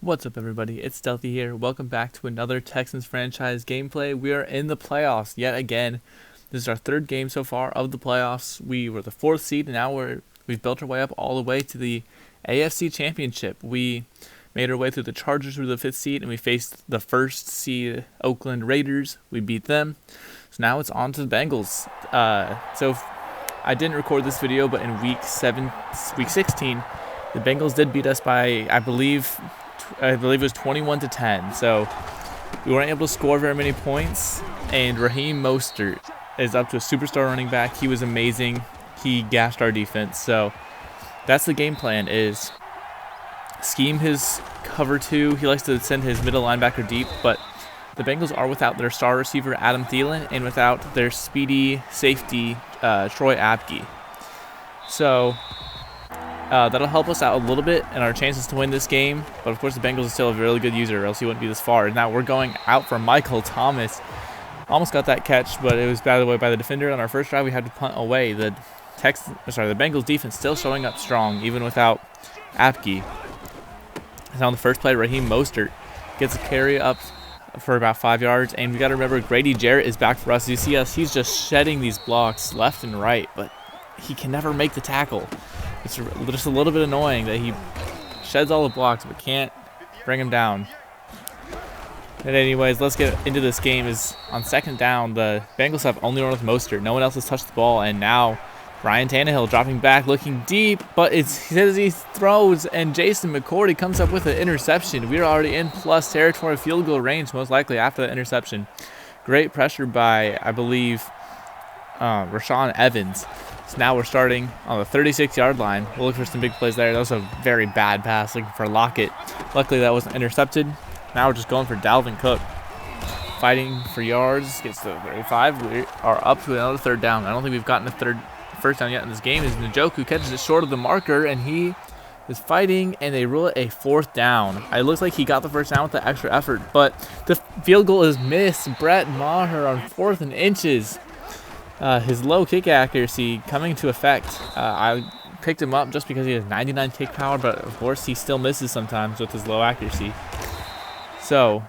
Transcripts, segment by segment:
What's up, everybody? It's Stealthy here. Welcome back to another Texans franchise gameplay. We are in the playoffs yet again. This is our third game so far of the playoffs. We were the fourth seed, and now we've built our way up all the way to the AFC Championship. We made our way through the Chargers, who were the fifth seed, and we faced the first seed Oakland Raiders. We beat them. So now it's on to the Bengals. I didn't record this video, but in week 16, the Bengals did beat us by, I believe it was 21-10. So we weren't able to score very many points. And Raheem Mostert is up to a superstar running back. He was amazing. He gashed our defense. So that's the game plan: is scheme his cover two. He likes to send his middle linebacker deep, but the Bengals are without their star receiver Adam Thielen and without their speedy safety Troy Apke. So that'll help us out a little bit in our chances to win this game. But of course, the Bengals are still a really good user, or else he wouldn't be this far. Now we're going out for Michael Thomas. Almost got that catch, but it was batted away by the defender. On our first drive, we had to punt away. The Bengals defense still showing up strong, even without Apke. And on the first play, Raheem Mostert gets a carry up for about 5 yards, and we got to remember Grady Jarrett is back for us. You see us, he's just shedding these blocks left and right, but he can never make the tackle. It's just a little bit annoying that he sheds all the blocks but can't bring him down. And anyways, let's get into this game. Is on second down, the Bengals have only run with Mostert. No one else has touched the ball, and now Ryan Tannehill dropping back, looking deep, but he says he throws, and Jason McCourty comes up with an interception. We're already in plus territory, field goal range, most likely after the interception. Great pressure by, I believe, Rashaan Evans. So now we're starting on the 36-yard line. We'll look for some big plays there. That was a very bad pass, looking for Lockett. Luckily, that wasn't intercepted. Now we're just going for Dalvin Cook. Fighting for yards, gets to 35. We are up to another third down. I don't think we've gotten a first down yet in this game. Is Njoku catches it short of the marker, and he is fighting, and they rule it a fourth down. It looks like he got the first down with the extra effort, but the field goal is missed. Brett Maher on 4th and inches. His low kick accuracy coming to effect. I picked him up just because he has 99 kick power, but of course he still misses sometimes with his low accuracy. So,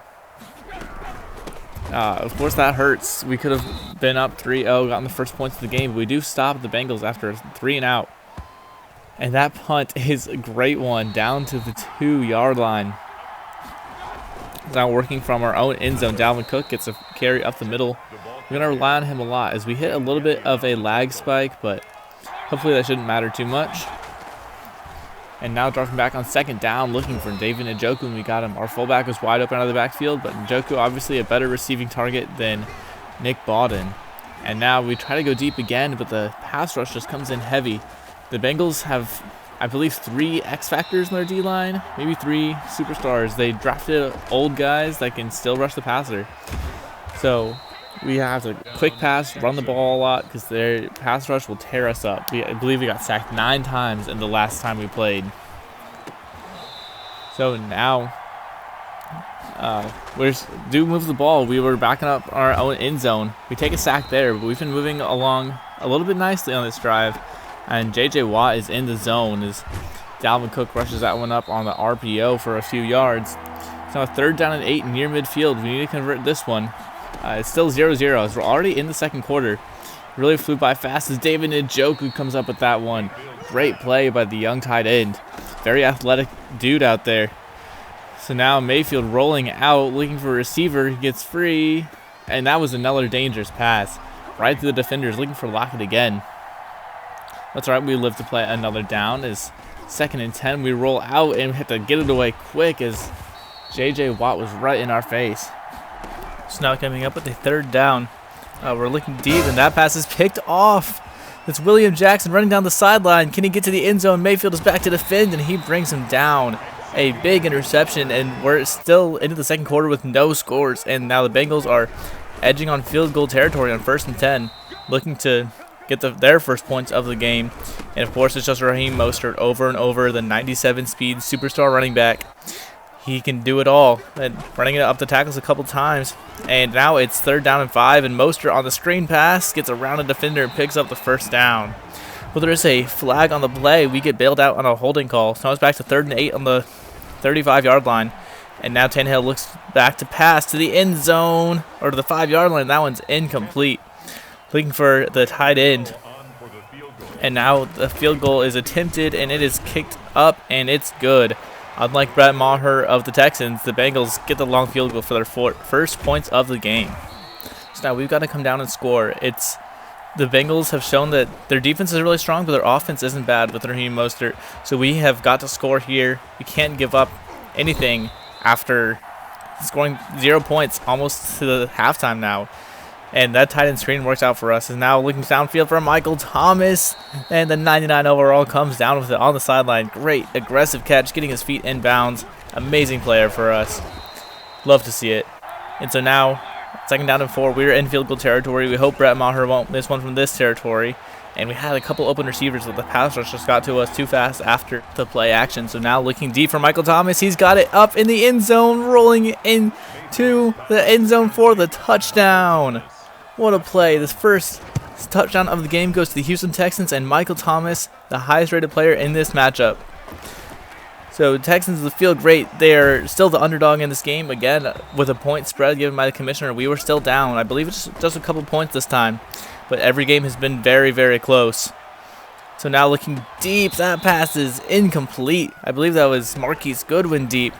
of course that hurts. We could have been up 3-0, gotten the first points of the game, but we do stop the Bengals after a 3-and-out. And that punt is a great one, down to the 2-yard line. Now working from our own end zone, Dalvin Cook gets a carry up the middle. We're going to rely on him a lot as we hit a little bit of a lag spike, but hopefully that shouldn't matter too much. And now dropping back on second down, looking for David Njoku, and we got him. Our fullback was wide open out of the backfield, but Njoku obviously a better receiving target than Nick Bawden. And now we try to go deep again, but the pass rush just comes in heavy. The Bengals have, I believe, 3 X factors in their D-line, maybe 3 superstars. They drafted old guys that can still rush the passer. So we have to quick pass, run the ball a lot, because their pass rush will tear us up. I believe we got sacked 9 times in the last time we played. So now we do move the ball. We were backing up our own end zone. We take a sack there, but we've been moving along a little bit nicely on this drive. And J.J. Watt is in the zone as Dalvin Cook rushes that one up on the RPO for a few yards. So 3rd down and 8 near midfield. We need to convert this one. It's still 0-0 as we're already in the second quarter. Really flew by fast as David Njoku comes up with that one. Great play by the young tight end. Very athletic dude out there. So now Mayfield rolling out, looking for a receiver. He gets free, and that was another dangerous pass. Right through the defenders, looking for Lockett again. That's all right, we live to play another down. Is 2nd and 10. We roll out and we have to get it away quick as J.J. Watt was right in our face. So now coming up with the 3rd down. We're looking deep, and that pass is picked off. It's William Jackson running down the sideline. Can he get to the end zone? Mayfield is back to defend, and he brings him down. A big interception, and we're still into the second quarter with no scores. And now the Bengals are edging on field goal territory on 1st and 10, looking to get their first points of the game. And of course, it's just Raheem Mostert over and over, the 97-speed superstar running back. He can do it all, and running it up the tackles a couple times. And now it's 3rd down and 5, and Mostert on the screen pass gets around a defender and picks up the first down. Well, there is a flag on the play. We get bailed out on a holding call. So now it's back to 3rd and 8 on the 35-yard line. And now Tannehill looks back to pass to the end zone, or to the 5-yard line. That one's incomplete. Looking for the tight end. And now the field goal is attempted, and it is kicked up, and it's good. Unlike Brett Maher of the Texans, the Bengals get the long field goal for their first points of the game. So now we've got to come down and score. The Bengals have shown that their defense is really strong, but their offense isn't bad with Raheem Mostert. So we have got to score here. We can't give up anything after scoring 0 points almost to the halftime now. And that tight end screen works out for us. Is now looking downfield for Michael Thomas. And the 99 overall comes down with it on the sideline. Great aggressive catch, getting his feet inbounds. Amazing player for us. Love to see it. And so now, 2nd down and 4. We're in field goal territory. We hope Brett Maher won't miss one from this territory. And we had a couple open receivers, but the pass rush just got to us too fast after the play action. So now looking deep for Michael Thomas. He's got it up in the end zone, rolling into the end zone for the touchdown. What a play. This first touchdown of the game goes to the Houston Texans and Michael Thomas, the highest rated player in this matchup. So Texans feel great. They're still the underdog in this game. Again, with a point spread given by the commissioner, we were still down. I believe it's just a couple points this time. But every game has been very, very close. So now looking deep, that pass is incomplete. I believe that was Marquise Goodwin deep.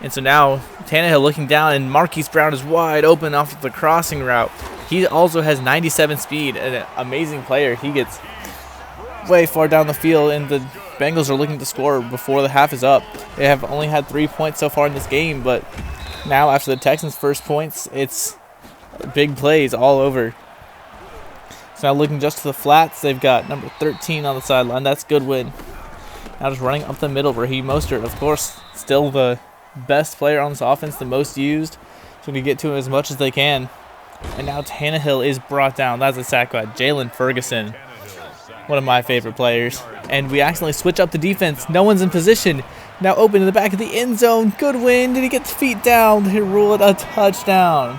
And so now Tannehill looking down, and Marquise Brown is wide open off of the crossing route. He also has 97 speed, an amazing player. He gets way far down the field, and the Bengals are looking to score before the half is up. They have only had 3 points so far in this game, but now after the Texans' first points, it's big plays all over. So now looking just to the flats, they've got number 13 on the sideline. That's Goodwin. Now just running up the middle, Raheem Mostert, of course, still the best player on this offense, the most used. So going to get to him as much as they can. And now Tannehill is brought down. That's a sack by Jalen Ferguson, one of my favorite players. And we accidentally switch up the defense. No one's in position. Now open in the back of the end zone. Goodwin, did he get the feet down to rule it a touchdown?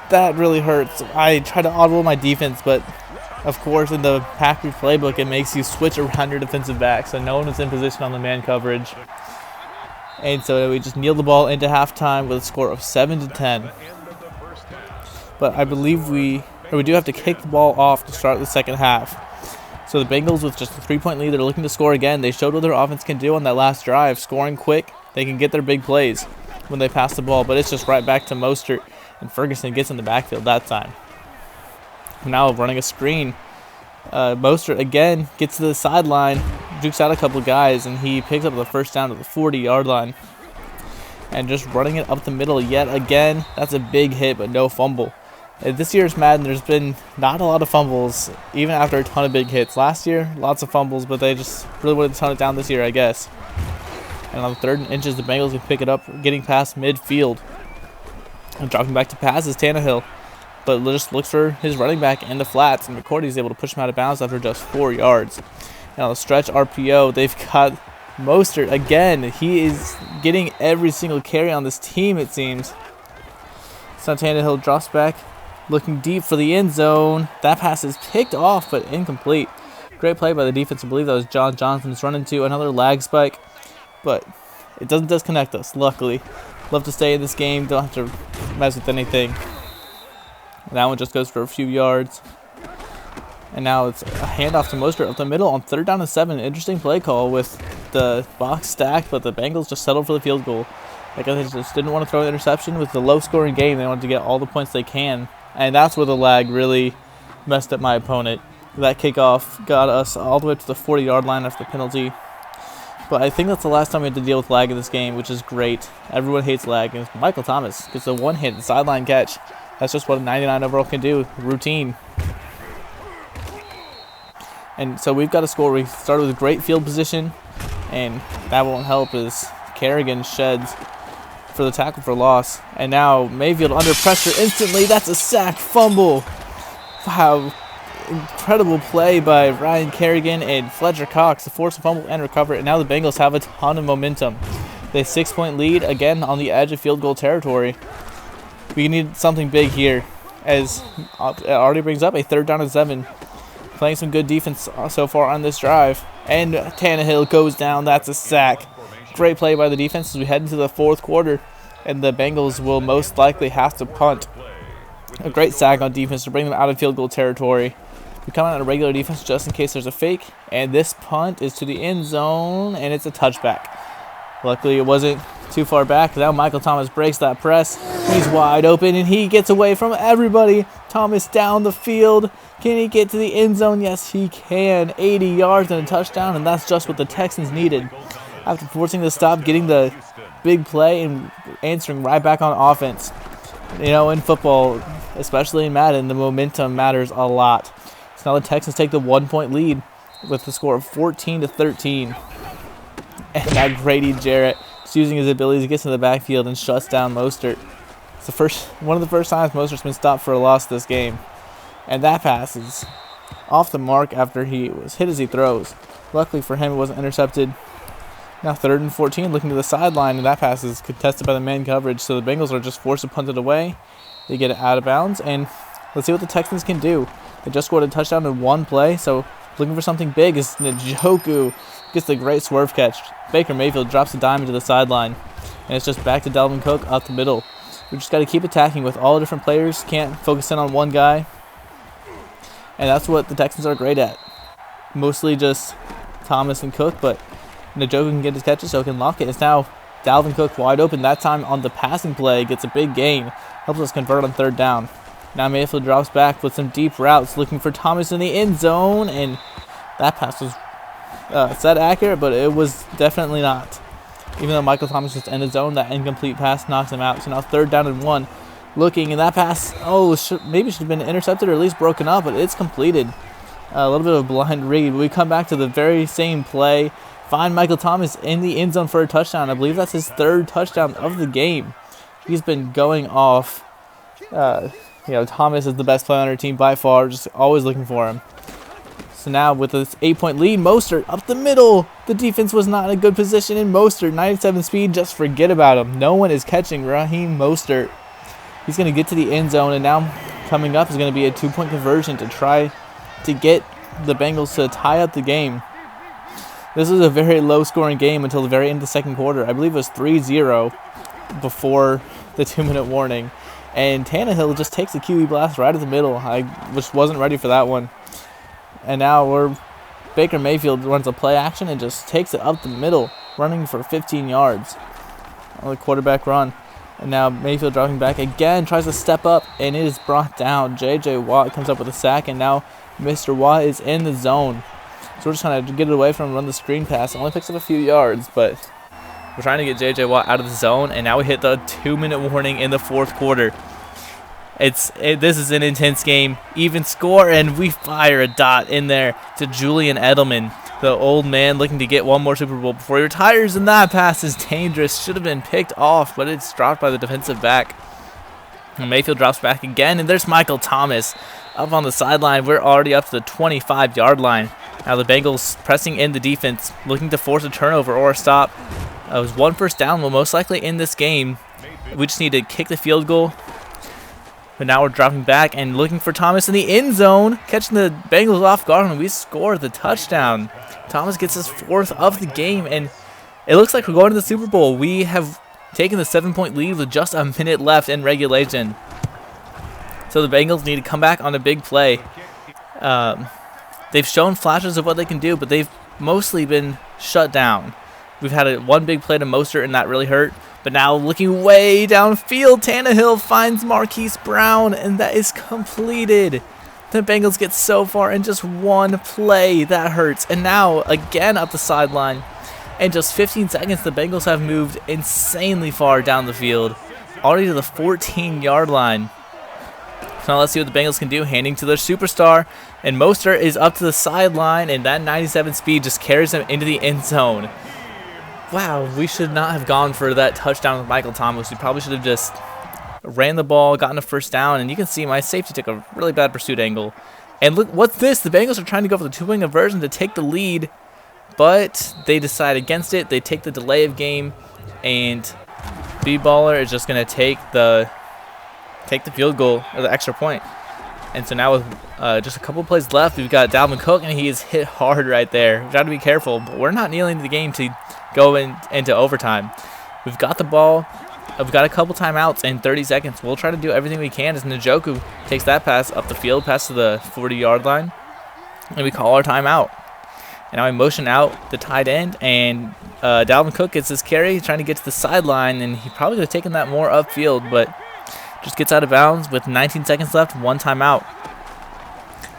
That really hurts. I try to audible my defense, but of course in the Packers playbook it makes you switch around your defensive back, so no one was in position on the man coverage. And so we just kneel the ball into halftime with a score of 7-10. But I believe we do have to kick the ball off to start the second half. So the Bengals, with just a 3-point lead, they're looking to score again. They showed what their offense can do on that last drive. Scoring quick, they can get their big plays when they pass the ball. But it's just right back to Mostert, and Ferguson gets in the backfield that time. Now running a screen. Mostert again gets to the sideline, jukes out a couple guys, and he picks up the first down to the 40-yard line. And just running it up the middle yet again. That's a big hit, but no fumble. This year's Madden, there's been not a lot of fumbles, even after a ton of big hits. Last year, lots of fumbles, but they just really wanted to tone it down this year, I guess. And on the 3rd and inches, the Bengals can pick it up, getting past midfield. And dropping back to pass is Tannehill. But just looks for his running back in the flats, and McCourty's able to push him out of bounds after just 4 yards. And on the stretch RPO, they've got Mostert again. He is getting every single carry on this team, it seems. So Tannehill drops back, looking deep for the end zone. That pass is picked off, but incomplete. Great play by the defense. I believe that was John Johnson's run into another lag spike, but it doesn't disconnect us, luckily. Love to stay in this game, don't have to mess with anything. And that one just goes for a few yards. And now it's a handoff to Mostert up the middle on 3rd down and 7. Interesting play call with the box stacked, but the Bengals just settled for the field goal. I guess they just didn't want to throw an interception. With the low-scoring game, they wanted to get all the points they can. And that's where the lag really messed up my opponent. That kickoff got us all the way to the 40-yard line after the penalty. But I think that's the last time we had to deal with lag in this game, which is great. Everyone hates lag. And Michael Thomas gets a one-hit sideline catch. That's just what a 99 overall can do. Routine. And so we've got a score. We started with a great field position, and that won't help as Kerrigan sheds for the tackle for loss. And now Mayfield under pressure instantly. That's a sack fumble. Wow. Incredible play by Ryan Kerrigan and Fletcher Cox to force a fumble and recover it. And now the Bengals have a ton of momentum. They have a 6-point lead, again on the edge of field goal territory. We need something big here, as it already brings up a 3rd down and 7. Playing some good defense so far on this drive. And Tannehill goes down. That's a sack. great play by the defense as we head into the fourth quarter, and the Bengals will most likely have to punt. A great sack on defense to bring them out of field goal territory. We come out on a regular defense just in case there's a fake, and this punt is to the end zone, and it's a touchback. Luckily, it wasn't too far back. Now Michael Thomas breaks that press. He's wide open, and he gets away from everybody. Thomas down the field. Can he get to the end zone? Yes, he can. 80 yards and a touchdown, and that's just what the Texans needed. After forcing the stop, getting the big play, and answering right back on offense. You know, in football, especially in Madden, the momentum matters a lot. So now the Texans take the 1-point lead with the score of 14-13. And now Grady Jarrett is using his ability to get to the backfield and shuts down Mostert. It's one of the first times Mostert's been stopped for a loss this game. And that pass is off the mark after he was hit as he throws. Luckily for him, it wasn't intercepted. Now 3rd and 14, looking to the sideline, and that pass is contested by the man coverage, so the Bengals are just forced to punt it away. They get it out of bounds, and let's see what the Texans can do. They just scored a touchdown in one play, so looking for something big is Njoku. Gets the great swerve catch. Baker Mayfield drops the dime into the sideline, and it's just back to Dalvin Cook up the middle. We just got to keep attacking with all the different players. Can't focus in on one guy, and that's what the Texans are great at. Mostly just Thomas and Cook, but Njoku can get his catches, so can lock it. It's now Dalvin Cook wide open. That time on the passing play, gets a big gain. Helps us convert on 3rd down. Now Mayfield drops back with some deep routes, looking for Thomas in the end zone, and that pass was set accurate, but it was definitely not. Even though Michael Thomas was in the zone, that incomplete pass knocks him out. So now 3rd down and 1. Looking, and that pass, maybe should have been intercepted or at least broken up, but it's completed. A little bit of a blind read. We come back to the very same play. Find Michael Thomas in the end zone for a touchdown. I believe that's his 3rd touchdown of the game. He's been going off. Thomas is the best player on our team by far. Just always looking for him. So now with this 8-point lead, Mostert up the middle. The defense was not in a good position, and Mostert, 97 speed, just forget about him. No one is catching Raheem Mostert. He's going to get to the end zone, and now coming up is going to be a 2-point conversion to try to get the Bengals to tie up the game. This was a very low-scoring game until the very end of the second quarter. I believe it was 3-0 before the 2-minute warning. And Tannehill just takes a QB blast right at the middle. I just wasn't ready for that one. And now Baker Mayfield runs a play action and just takes it up the middle, running for 15 yards on the quarterback run. And now Mayfield dropping back again, tries to step up, and it is brought down. J.J. Watt comes up with a sack, and now Mr. Watt is in the zone. So we're just trying to get it away from him, run the screen pass. It only picks up a few yards, but we're trying to get J.J. Watt out of the zone, and now we hit the 2-minute warning in the fourth quarter. This is an intense game. Even score, and we fire a dot in there to Julian Edelman, the old man looking to get one more Super Bowl before he retires, and that pass is dangerous. Should have been picked off, but it's dropped by the defensive back. And Mayfield drops back again, and there's Michael Thomas up on the sideline. We're already up to the 25-yard line. Now the Bengals pressing in the defense, looking to force a turnover or a stop. It was 1 first down, will most likely in this game. We just need to kick the field goal. But now we're dropping back and looking for Thomas in the end zone, catching the Bengals off guard, and we score the touchdown. Thomas gets his 4th of the game, and it looks like we're going to the Super Bowl. We have taken the 7-point lead with just a minute left in regulation. So the Bengals need to come back on a big play. They've shown flashes of what they can do, but they've mostly been shut down. We've had one big play to Mostert, and that really hurt. But now looking way downfield, Tannehill finds Marquise Brown, and that is completed. The Bengals get so far in just one play. That hurts. And now again up the sideline. In just 15 seconds, the Bengals have moved insanely far down the field, already to the 14-yard line. So now let's see what the Bengals can do, handing to their superstar. And Mostert is up to the sideline, and that 97 speed just carries him into the end zone. Wow, we should not have gone for that touchdown with Michael Thomas. We probably should have just ran the ball, gotten a first down, and you can see my safety took a really bad pursuit angle. And look, what's this? The Bengals are trying to go for the 2-point conversion to take the lead, but they decide against it. They take the delay of game, and B-Baller is just going to take the field goal or the extra point. And so now with just a couple plays left, we've got Dalvin Cook, and he is hit hard right there. We've got to be careful, but we're not kneeling to the game to go into overtime. We've got the ball. We've got a couple timeouts in 30 seconds. We'll try to do everything we can as Njoku takes that pass up the field, pass to the 40-yard line, and we call our timeout. And now I motion out the tight end, and Dalvin Cook gets his carry, trying to get to the sideline, and he probably could have taken that more upfield, but just gets out of bounds with 19 seconds left, one timeout.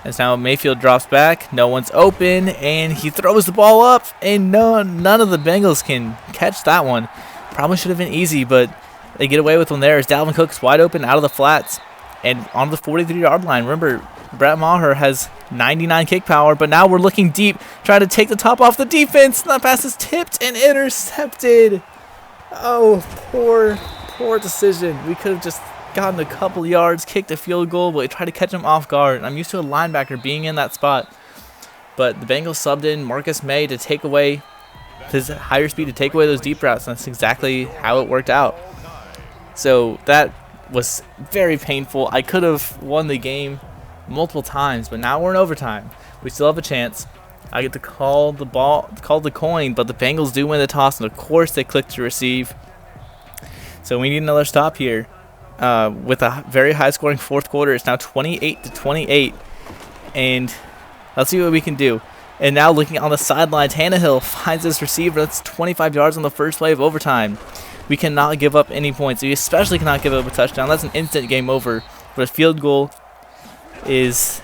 As now Mayfield drops back, no one's open, and he throws the ball up, and none of the Bengals can catch that one. Probably should have been easy, but they get away with one there as Dalvin Cook's wide open out of the flats and on the 43-yard line. Remember, Brett Maher has 99 kick power, but now we're looking deep, trying to take the top off the defense. That pass is tipped and intercepted. Oh, poor decision. We could have just gotten a couple yards, kicked a field goal, but we tried to catch him off guard. I'm used to a linebacker being in that spot, but the Bengals subbed in Marcus May to take away his higher speed, to take away those deep routes, and that's exactly how it worked out. So that was very painful. I could have won the game multiple times, but now we're in overtime. We still have a chance. I get to call the coin, but the Bengals do win the toss, and of course they click to receive. So we need another stop here. With a very high-scoring fourth quarter, it's now 28-28, and let's see what we can do. And now looking on the sideline, Tannehill finds this receiver. That's 25 yards on the first play of overtime. We cannot give up any points. We especially cannot give up a touchdown. That's an instant game over. But a field goal is,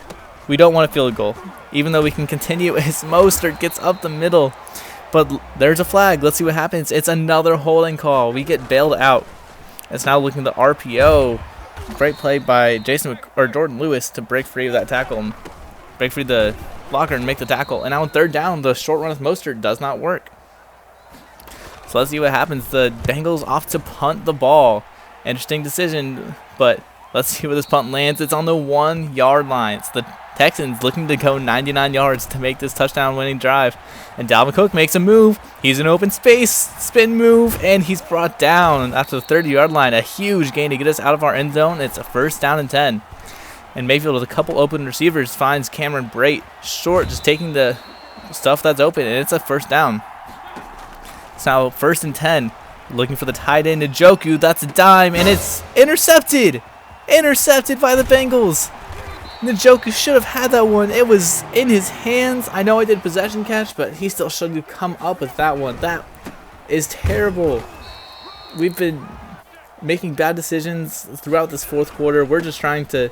we don't want a field goal, even though we can continue as Mostert gets up the middle. But there's a flag. Let's see what happens. It's another holding call. We get bailed out. It's now looking at the RPO. Great play by Jordan Lewis to break free of that tackle and break free the blocker and make the tackle. And now on third down, the short run with Mostert does not work. So let's see what happens. The Bengals off to punt the ball. Interesting decision, but let's see where this punt lands. It's on the 1-yard line. It's the Texans looking to go 99 yards to make this touchdown-winning drive. And Dalvin Cook makes a move. He's in open space, spin move, and he's brought down after the 30-yard line. A huge gain to get us out of our end zone. It's a first down and 10. And Mayfield with a couple open receivers finds Cameron Brate short, just taking the stuff that's open, and it's a first down. It's now first and 10. Looking for the tight end, Njoku. That's a dime, and it's intercepted. Intercepted by the Bengals. Njoku should have had that one. It was in his hands. I know I did possession catch, but he still should have come up with that one. That is terrible. We've been making bad decisions throughout this fourth quarter. We're just trying to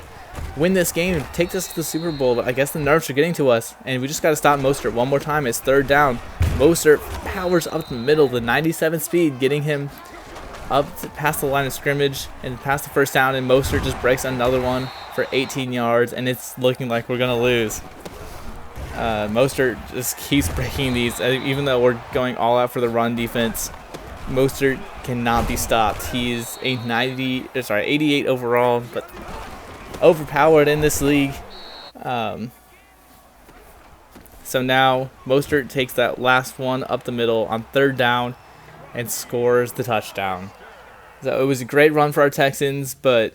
win this game and take this to the Super Bowl, but I guess the nerves are getting to us, and we just got to stop Mostert one more time. It's third down. Mostert powers up the middle, the 97 speed, getting him up past the line of scrimmage and past the first down, and Mostert just breaks another one for 18 yards, and it's looking like we're going to lose. Mostert just keeps breaking these, even though we're going all out for the run defense. Mostert cannot be stopped. He's a 88 overall, but overpowered in this league. So now Mostert takes that last one up the middle on third down and scores the touchdown. So it was a great run for our Texans, but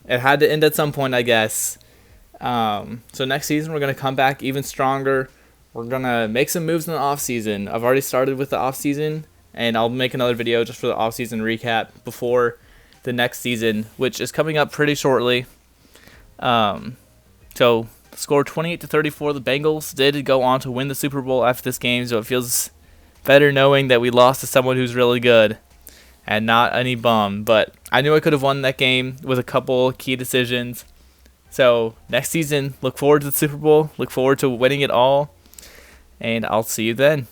it had to end at some point, I guess. So next season we're going to come back even stronger. We're going to make some moves in the offseason. I've already started with the offseason, and I'll make another video just for the offseason recap before the next season, which is coming up pretty shortly. So score 28-34. The Bengals did go on to win the Super Bowl after this game, so it feels better knowing that we lost to someone who's really good and not any bum. But I knew I could have won that game with a couple key decisions. So next season, look forward to the Super Bowl. Look forward to winning it all. And I'll see you then.